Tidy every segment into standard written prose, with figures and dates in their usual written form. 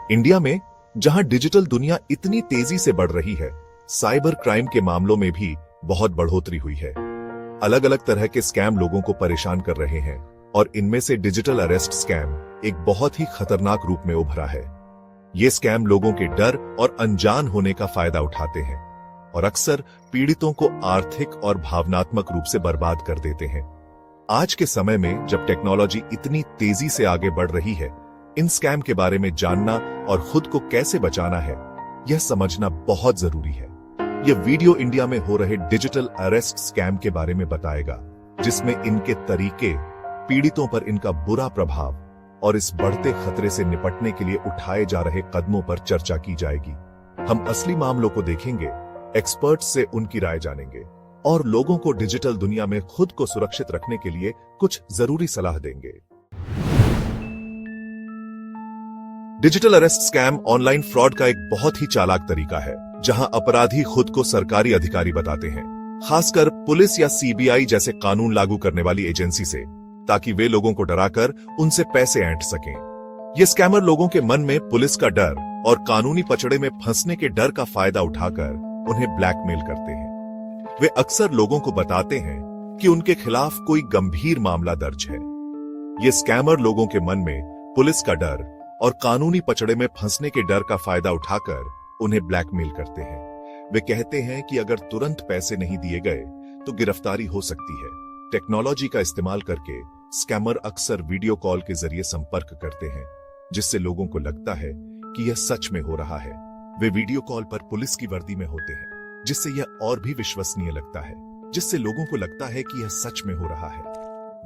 India में जहां digital दुनिया इतनी तेजी से बढ़ रही है, साइबर क्राइम के मामलों में भी बहुत बढ़ोतरी हुई है। अलग अलग तरह के स्कैम लोगों को परेशान कर रहे हैं और इनमें से डिजिटल अरेस्ट स्कैम एक बहुत ही खतरनाक रूप में उभरा है। ये स्कैम लोगों के डर और अनजान होने का फायदा उठाते हैं और अक्सर पीड़ितों को आर्थिक और भावनात्मक रूप से बर्बाद कर देते हैं। आज के समय में जब टेक्नोलॉजी इतनी तेजी से आगे बढ़ रही है, इन स्कैम के बारे में जानना और खुद को कैसे बचाना है, यह समझना बहुत जरूरी है। यह वीडियो इंडिया में हो रहे डिजिटल अरेस्ट स्कैम के बारे में बताएगा, जिसमें इनके तरीके, पीड़ितों पर इनका बुरा प्रभाव और इस बढ़ते खतरे से निपटने के लिए उठाए जा रहे कदमों पर चर्चा की जाएगी। हम असली मामलों को देखेंगे, एक्सपर्ट्स से उनकी राय जानेंगे और लोगों को डिजिटल दुनिया में खुद को सुरक्षित रखने के लिए कुछ जरूरी सलाह देंगे। Digital arrest scam online fraud का एक बहुत ही चालाक तरीका है, जहां अपराधी खुद को सरकारी अधिकारी बताते हैं, खासकर पुलिस या सीबीआई जैसे कानून लागू करने वाली एजेंसी से, ताकि वे लोगों को डराकर उनसे पैसे ऐंठ सकें। ये स्कैमर लोगों के मन में पुलिस का डर और कानूनी पचड़े में फंसने के डर का फायदा उठाकर उन्हें ब्लैकमेल करते हैं। वे अक्सर लोगों को बताते हैं कि उनके खिलाफ कोई गंभीर मामला दर्ज है। ये स्कैमर लोगों के मन में पुलिस का डर और कानूनी पचड़े में फंसने के डर का फायदा उठाकर उन्हें ब्लैकमेल करते हैं। वे कहते हैं कि अगर तुरंत पैसे नहीं दिए गए तो गिरफ्तारी हो सकती है। टेक्नोलॉजी का इस्तेमाल करके स्कैमर अक्सर वीडियो कॉल के जरिए संपर्क करते हैं, जिससे लोगों को लगता है कि यह सच में हो रहा है। वे वीडियो कॉल पर पुलिस की वर्दी में होते हैं, जिससे यह और भी विश्वसनीय लगता है, जिससे लोगों को लगता है कि यह सच में हो रहा है।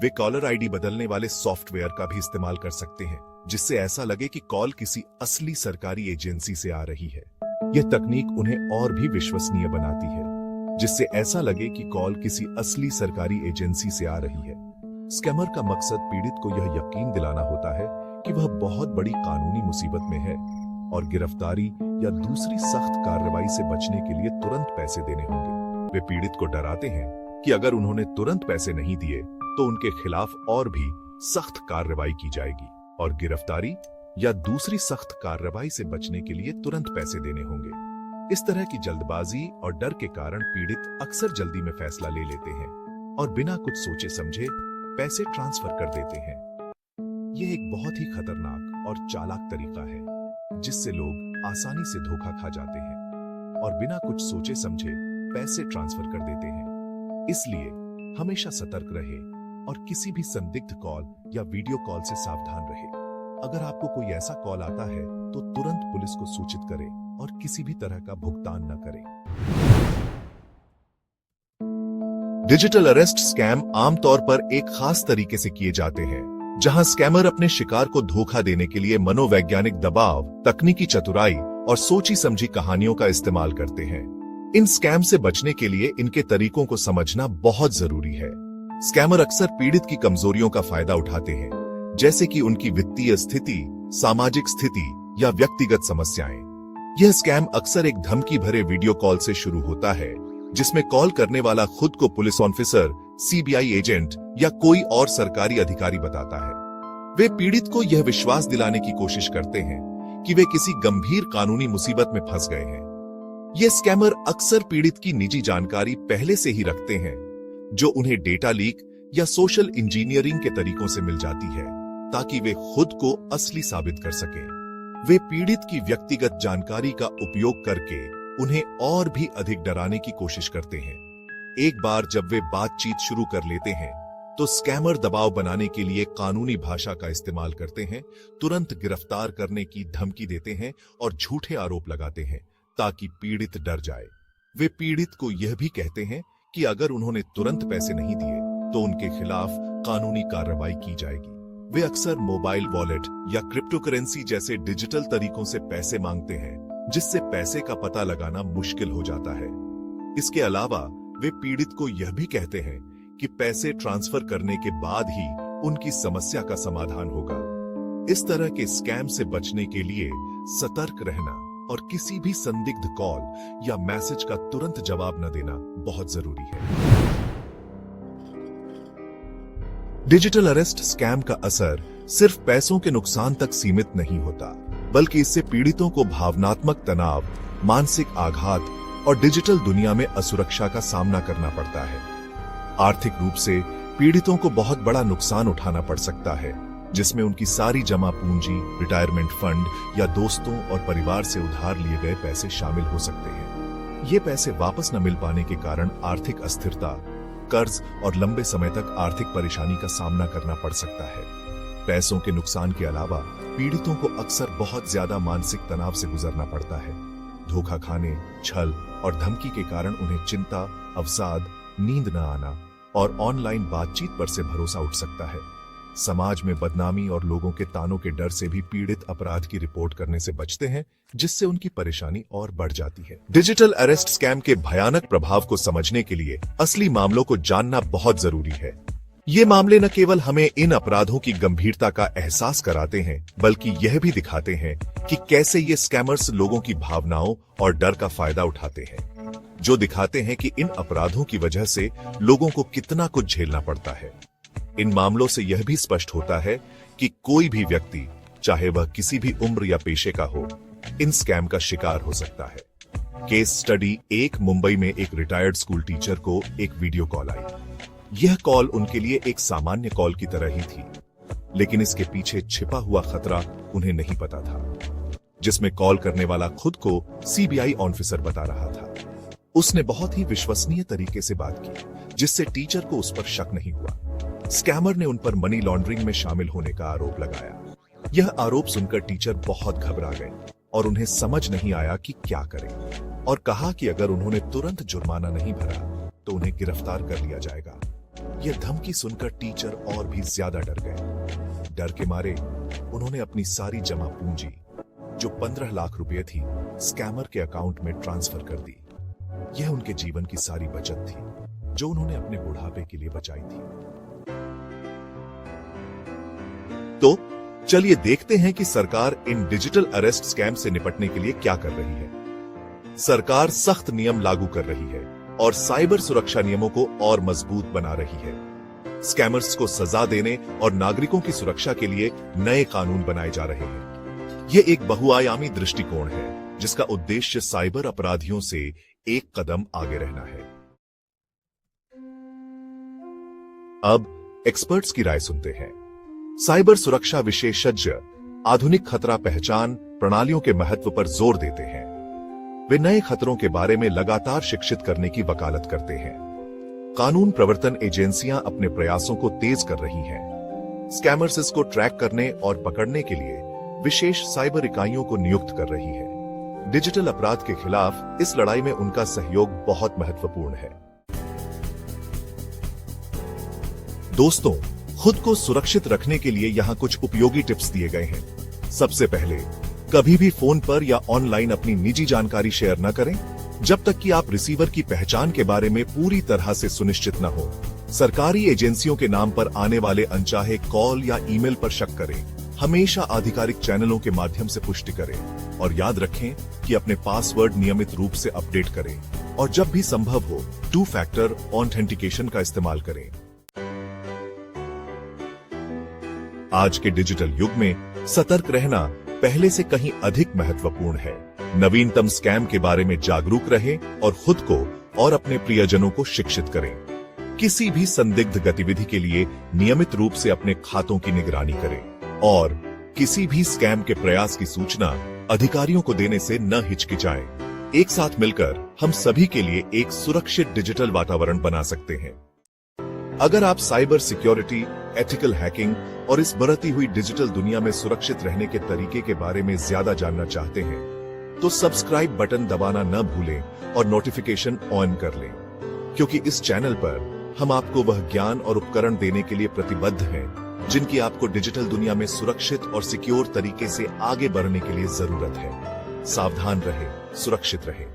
वे कॉलर आईडी बदलने वाले सॉफ्टवेयर का भी इस्तेमाल कर सकते हैं, जिससे ऐसा लगे कि कॉल किसी असली सरकारी एजेंसी से आ रही है। यह तकनीक उन्हें और भी विश्वसनीय बनाती है, जिससे ऐसा लगे कि कॉल किसी असली सरकारी एजेंसी से आ रही है। स्कैमर का मकसद पीड़ित को यह यकीन दिलाना होता है कि वह बहुत बड़ी कानूनी मुसीबत में है और गिरफ्तारी या दूसरी सख्त कार्रवाई से बचने के लिए तुरंत पैसे देने होंगे। वे पीड़ित को डराते हैं कि अगर उन्होंने तुरंत पैसे नहीं दिए तो उनके खिलाफ और भी सख्त कार्रवाई की जाएगी और गिरफ्तारी या दूसरी सख्त कार्रवाई से बचने के लिए तुरंत पैसे देने होंगे। इस तरह की जल्दबाजी और डर के कारण पीड़ित अक्सर जल्दी में फैसला ले लेते हैं और बिना कुछ सोचे समझे पैसे ट्रांसफर कर देते हैं। यह एक बहुत ही खतरनाक और चालाक तरीका है, जिससे लोग आसानी से धोखा खा जाते हैं और बिना कुछ सोचे समझे पैसे ट्रांसफर कर देते हैं। इसलिए हमेशा सतर्क रहे और किसी भी संदिग्ध कॉल या वीडियो कॉल से सावधान रहे। अगर आपको कोई ऐसा कॉल आता है तो तुरंत पुलिस को सूचित करें और किसी भी तरह का भुगतान न करें। डिजिटल अरेस्ट स्कैम आमतौर पर एक खास तरीके से किए जाते हैं, जहां स्कैमर अपने शिकार को धोखा देने के लिए मनोवैज्ञानिक दबाव, तकनीकी चतुराई और सोची समझी कहानियों का इस्तेमाल करते हैं। इन स्कैम से बचने के लिए इनके तरीकों को समझना बहुत जरूरी है। स्कैमर अक्सर पीड़ित की कमजोरियों का फायदा उठाते हैं, जैसे कि उनकी वित्तीय स्थिति, सामाजिक स्थिति या व्यक्तिगत समस्याएं। यह स्कैम अक्सर एक धमकी भरे वीडियो कॉल से शुरू होता है, जिसमें कॉल करने वाला खुद को पुलिस ऑफिसर, सीबीआई एजेंट या कोई और सरकारी अधिकारी बताता है। वे पीड़ित को यह विश्वास दिलाने की कोशिश करते हैं कि वे किसी गंभीर कानूनी मुसीबत में फंस गए हैं। ये स्कैमर अक्सर पीड़ित की निजी जानकारी पहले से ही रखते हैं, जो उन्हें डेटा लीक या सोशल इंजीनियरिंग के तरीकों से मिल जाती है, ताकि वे खुद को असली साबित कर सकें। वे पीड़ित की व्यक्तिगत जानकारी का उपयोग करके उन्हें और भी अधिक डराने की कोशिश करते हैं। एक बार जब वे बातचीत शुरू कर लेते हैं, तो स्कैमर दबाव बनाने के लिए कानूनी भाषा का इस्तेमाल करते हैं, तुरंत गिरफ्तार करने की धमकी देते हैं और झूठे आरोप लगाते हैं, ताकि पीड़ित डर जाए। वे पीड़ित को यह भी कहते हैं कि अगर उन्होंने तुरंत पैसे नहीं दिए तो उनके खिलाफ कानूनी कार्रवाई की जाएगी। वे अक्सर मोबाइल वॉलेट या क्रिप्टोकरेंसी जैसे डिजिटल तरीकों से पैसे मांगते हैं, जिससे पैसे का पता लगाना मुश्किल हो जाता है। इसके अलावा वे पीड़ित को यह भी कहते हैं कि पैसे ट्रांसफर करने के बाद ही उनकी समस्या का समाधान होगा। इस तरह के स्कैम से बचने के लिए सतर्क रहना और किसी भी संदिग्ध कॉल या मैसेज का तुरंत जवाब न देना बहुत जरूरी है। डिजिटल अरेस्ट स्कैम का असर सिर्फ पैसों के नुकसान तक सीमित नहीं होता, बल्कि इससे पीड़ितों को भावनात्मक तनाव, मानसिक आघात और डिजिटल दुनिया में असुरक्षा का सामना करना पड़ता है। आर्थिक रूप से पीड़ितों को बहुत बड़ा नुकसान उठाना पड़ सकता है, जिसमें उनकी सारी जमा पूंजी, रिटायरमेंट फंड या दोस्तों और परिवार से उधार लिए गए पैसे शामिल हो सकते हैं। ये पैसे वापस न मिल पाने के कारण आर्थिक अस्थिरता, कर्ज और लंबे समय तक आर्थिक परेशानी का सामना करना पड़ सकता है। पैसों के नुकसान के अलावा पीड़ितों को अक्सर बहुत ज्यादा मानसिक तनाव से गुजरना पड़ता है। धोखा खाने, छल और धमकी के कारण उन्हें चिंता, अवसाद, नींद न आना और ऑनलाइन बातचीत पर से भरोसा उठ सकता है। समाज में बदनामी और लोगों के तानों के डर से भी पीड़ित अपराध की रिपोर्ट करने से बचते हैं, जिससे उनकी परेशानी और बढ़ जाती है। डिजिटल अरेस्ट स्कैम के भयानक प्रभाव को समझने के लिए असली मामलों को जानना बहुत जरूरी है। ये मामले न केवल हमें इन अपराधों की गंभीरता का एहसास कराते हैं, बल्कि यह भी दिखाते हैं कि कैसे ये स्कैमर्स लोगों की भावनाओं और डर का फायदा उठाते हैं, जो दिखाते हैं कि इन अपराधों की वजह से लोगों को कितना कुछ झेलना पड़ता है। इन मामलों से यह भी स्पष्ट होता है कि कोई भी व्यक्ति, चाहे वह किसी भी उम्र या पेशे का हो, इन स्कैम का शिकार हो सकता है। केस स्टडी 1 मुंबई में एक रिटायर्ड स्कूल टीचर को एक वीडियो कॉल आई। यह कॉल उनके लिए एक सामान्य कॉल की तरह ही थी, लेकिन इसके पीछे छिपा हुआ खतरा उन्हें नहीं पता था, जिसमें कॉल करने वाला खुद को सीबीआई ऑफिसर बता रहा था। उसने बहुत ही विश्वसनीय तरीके से बात की, जिससे टीचर को उस पर शक नहीं हुआ। स्कैमर ने उन पर मनी लॉन्ड्रिंग में शामिल होने का आरोप लगाया। यह आरोप सुनकर टीचर बहुत घबरा गए और उन्हें समझ नहीं आया कि क्या करें, और कहा कि अगर उन्होंने तुरंत जुर्माना नहीं भरा तो उन्हें गिरफ्तार कर लिया जाएगा। यह धमकी सुनकर टीचर और भी ज्यादा डर गए। डर के मारे उन्होंने अपनी सारी जमा पूंजी, जो 15 लाख रुपए थी, स्कैमर के अकाउंट में ट्रांसफर कर दी। यह उनके जीवन की सारी बचत थी, जो उन्होंने अपने बुढ़ापे के लिए बचाई थी। तो चलिए देखते हैं कि सरकार इन डिजिटल अरेस्ट स्कैम से निपटने के लिए क्या कर रही है। सरकार सख्त नियम लागू कर रही है और साइबर सुरक्षा नियमों को और मजबूत बना रही है। स्कैमर्स को सजा देने और नागरिकों की सुरक्षा के लिए नए कानून बनाए जा रहे हैं। यह एक बहुआयामी दृष्टिकोण है, जिसका उद्देश्य साइबर अपराधियों से एक कदम आगे रहना है। अब एक्सपर्ट्स की राय सुनते हैं। साइबर सुरक्षा विशेषज्ञ आधुनिक खतरा पहचान प्रणालियों के महत्व पर जोर देते हैं। वे नए खतरों के बारे में लगातार शिक्षित करने की वकालत करते हैं। कानून प्रवर्तन एजेंसियां अपने प्रयासों को तेज कर रही हैं। स्कैमर्स को ट्रैक करने और पकड़ने के लिए विशेष साइबर इकाइयों को नियुक्त कर रही है। डिजिटल अपराध के खिलाफ इस लड़ाई में उनका सहयोग बहुत महत्वपूर्ण है। दोस्तों, खुद को सुरक्षित रखने के लिए यहाँ कुछ उपयोगी टिप्स दिए गए हैं। सबसे पहले, कभी भी फोन पर या ऑनलाइन अपनी निजी जानकारी शेयर न करें, जब तक कि आप रिसीवर की पहचान के बारे में पूरी तरह से सुनिश्चित न हो। सरकारी एजेंसियों के नाम पर आने वाले अनचाहे कॉल या ईमेल पर शक करें। हमेशा आधिकारिक चैनलों के माध्यम से पुष्टि करें और याद रखें कि अपने पासवर्ड नियमित रूप से अपडेट करें और जब भी संभव हो 2 फैक्टर ऑथेंटिकेशन का इस्तेमाल करें। आज के डिजिटल युग में सतर्क रहना पहले से कहीं अधिक महत्वपूर्ण है। नवीनतम स्कैम के बारे में जागरूक रहें और खुद को और अपने प्रियजनों को शिक्षित करें। किसी भी संदिग्ध गतिविधि के लिए नियमित रूप से अपने खातों की निगरानी करें और किसी भी स्कैम के प्रयास की सूचना अधिकारियों को देने से न हिचकिचाएं। एक साथ मिलकर हम सभी के लिए एक सुरक्षित डिजिटल वातावरण बना सकते हैं। अगर आप साइबर सिक्योरिटी, एथिकल हैकिंग और इस बढ़ती हुई डिजिटल दुनिया में सुरक्षित रहने के तरीके के बारे में ज्यादा जानना चाहते हैं, तो सब्सक्राइब बटन दबाना न भूलें और नोटिफिकेशन ऑन कर लें, क्योंकि इस चैनल पर हम आपको वह ज्ञान और उपकरण देने के लिए प्रतिबद्ध हैं, जिनकी आपको डिजिटल दुनिया में सुरक्षित और सिक्योर तरीके से आगे बढ़ने के लिए जरूरत है। सावधान रहें, सुरक्षित रहें।